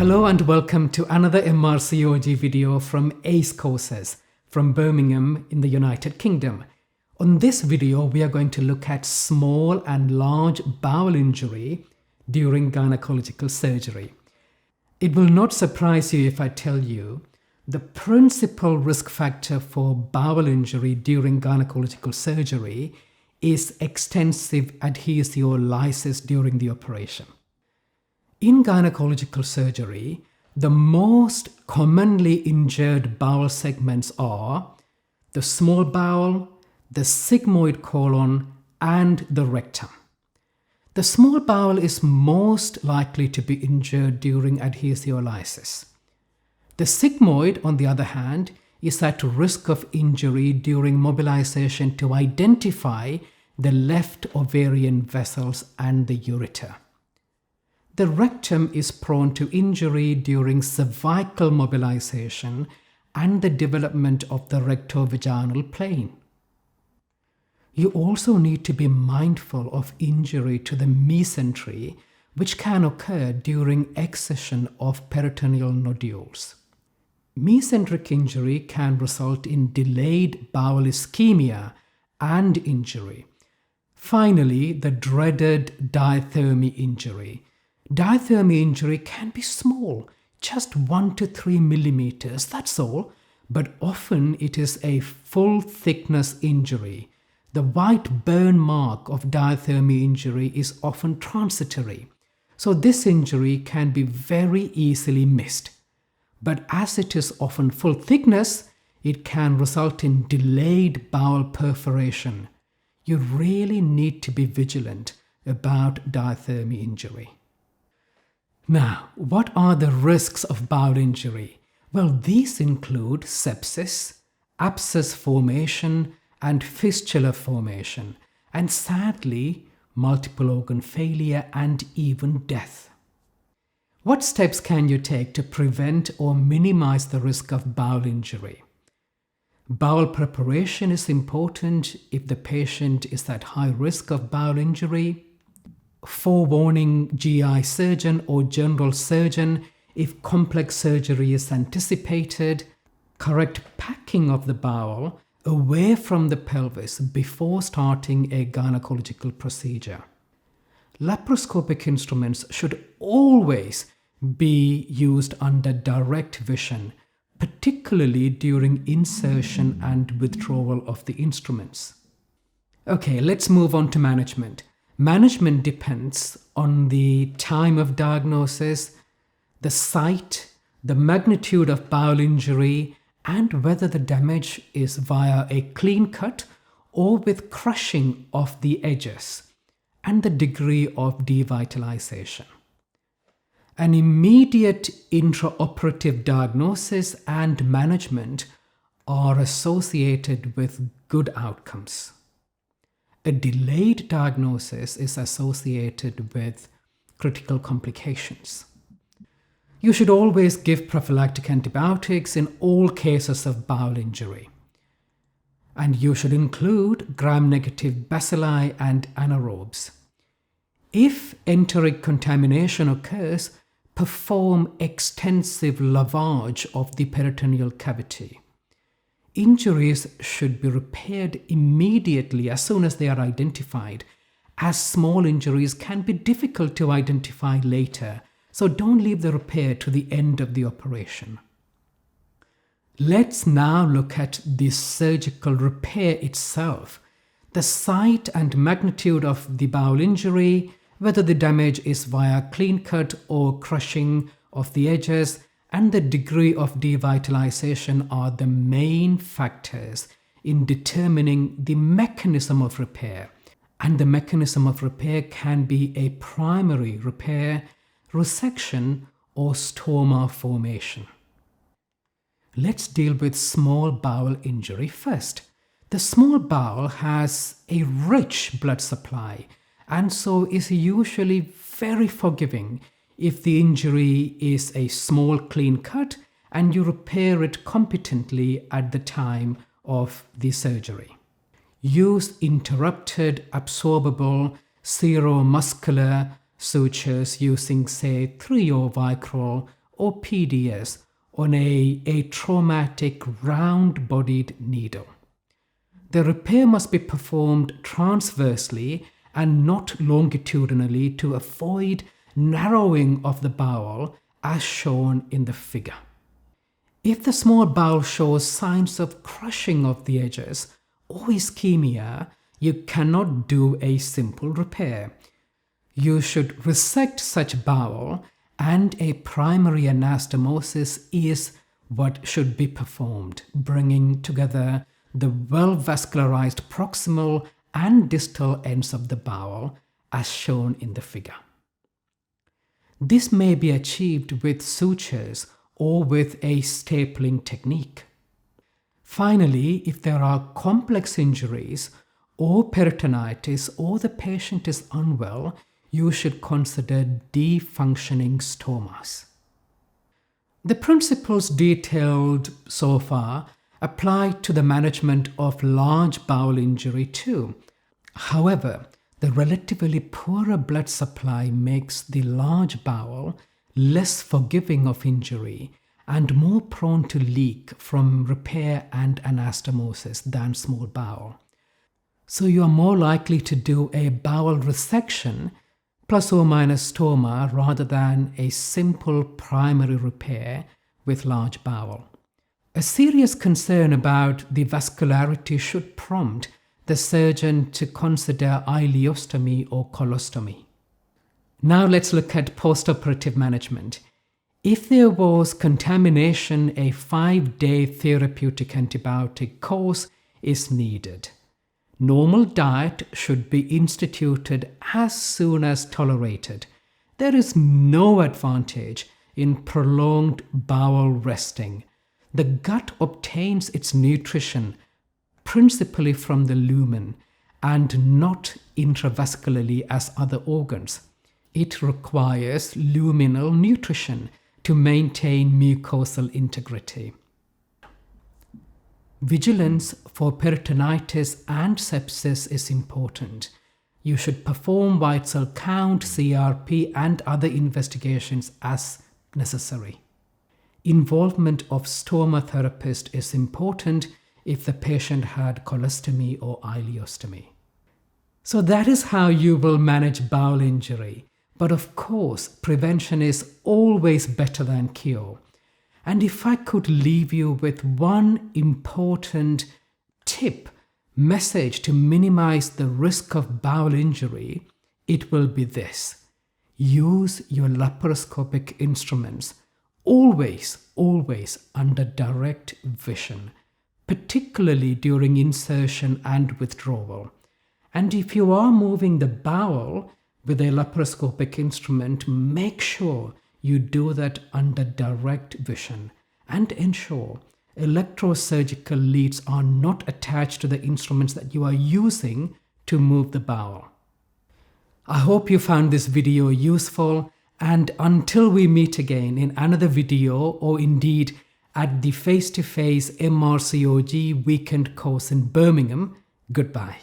Hello and welcome to another MRCOG video from ACE Courses from Birmingham in the United Kingdom. On this video, we are going to look at small and large bowel injury during gynecological surgery. It will not surprise you if I tell you the principal risk factor for bowel injury during gynecological surgery is extensive adhesiolysis during the operation. In gynecological surgery, the most commonly injured bowel segments are the small bowel, the sigmoid colon, and the rectum. The small bowel is most likely to be injured during adhesiolysis. The sigmoid, on the other hand, is at risk of injury during mobilization to identify the left ovarian vessels and the ureter. The rectum is prone to injury during cervical mobilization and the development of the rectovaginal plane. You also need to be mindful of injury to the mesentery, which can occur during excision of peritoneal nodules. Mesenteric injury can result in delayed bowel ischemia and injury. Finally, the dreaded diathermy injury. Diathermy injury can be small, just 1 to 3 millimeters, that's all, but often it is a full thickness injury. The white burn mark of diathermy injury is often transitory, so this injury can be very easily missed. But as it is often full thickness, it can result in delayed bowel perforation. You really need to be vigilant about diathermy injury. Now, what are the risks of bowel injury? Well, these include sepsis, abscess formation, and fistula formation, and sadly, multiple organ failure and even death. What steps can you take to prevent or minimize the risk of bowel injury? Bowel preparation is important if the patient is at high risk of bowel injury. Forewarning GI surgeon or general surgeon if complex surgery is anticipated. Correct packing of the bowel away from the pelvis before starting a gynecological procedure. Laparoscopic instruments should always be used under direct vision, particularly during insertion and withdrawal of the instruments. Okay, let's move on to management. Management depends on the time of diagnosis, the site, the magnitude of bowel injury, and whether the damage is via a clean cut or with crushing of the edges, and the degree of devitalization. An immediate intraoperative diagnosis and management are associated with good outcomes. A delayed diagnosis is associated with critical complications. You should always give prophylactic antibiotics in all cases of bowel injury. And you should include gram-negative bacilli and anaerobes. If enteric contamination occurs, perform extensive lavage of the peritoneal cavity. Injuries should be repaired immediately as soon as they are identified, as small injuries can be difficult to identify later, so don't leave the repair to the end of the operation. Let's now look at the surgical repair itself, the site and magnitude of the bowel injury, whether the damage is via clean cut or crushing of the edges, and the degree of devitalization are the main factors in determining the mechanism of repair. And the mechanism of repair can be a primary repair, resection, or stoma formation. Let's deal with small bowel injury first. The small bowel has a rich blood supply and so is usually very forgiving if the injury is a small clean cut and you repair it competently at the time of the surgery. Use interrupted absorbable seromuscular sutures using, say, 3-0 Vicryl or PDS on a traumatic round-bodied needle. The repair must be performed transversely and not longitudinally to avoid narrowing of the bowel as shown in the figure. If the small bowel shows signs of crushing of the edges or ischemia, you cannot do a simple repair. You should resect such bowel, and a primary anastomosis is what should be performed, bringing together the well-vascularized proximal and distal ends of the bowel as shown in the figure. This may be achieved with sutures or with a stapling technique. Finally, if there are complex injuries or peritonitis or the patient is unwell, you should consider defunctioning stomas. The principles detailed so far apply to the management of large bowel injury too. However, the relatively poorer blood supply makes the large bowel less forgiving of injury and more prone to leak from repair and anastomosis than small bowel. So you are more likely to do a bowel resection plus or minus stoma rather than a simple primary repair with large bowel. A serious concern about the vascularity should prompt the surgeon to consider ileostomy or colostomy. Now let's look at postoperative management. If there was contamination, a 5-day therapeutic antibiotic course is needed. Normal diet should be instituted as soon as tolerated. There is no advantage in prolonged bowel resting. The gut obtains its nutrition principally from the lumen and not intravascularly as other organs. It requires luminal nutrition to maintain mucosal integrity. Vigilance for peritonitis and sepsis is important. You should perform white cell count, CRP, and other investigations as necessary. Involvement of stoma therapist is important if the patient had colostomy or ileostomy. So that is how you will manage bowel injury. But of course, prevention is always better than cure. And if I could leave you with one important tip, message to minimize the risk of bowel injury, it will be this. Use your laparoscopic instruments always under direct vision, particularly during insertion and withdrawal. And if you are moving the bowel with a laparoscopic instrument, make sure you do that under direct vision and ensure electrosurgical leads are not attached to the instruments that you are using to move the bowel. I hope you found this video useful, and until we meet again in another video or indeed at the face-to-face MRCOG weekend course in Birmingham, goodbye.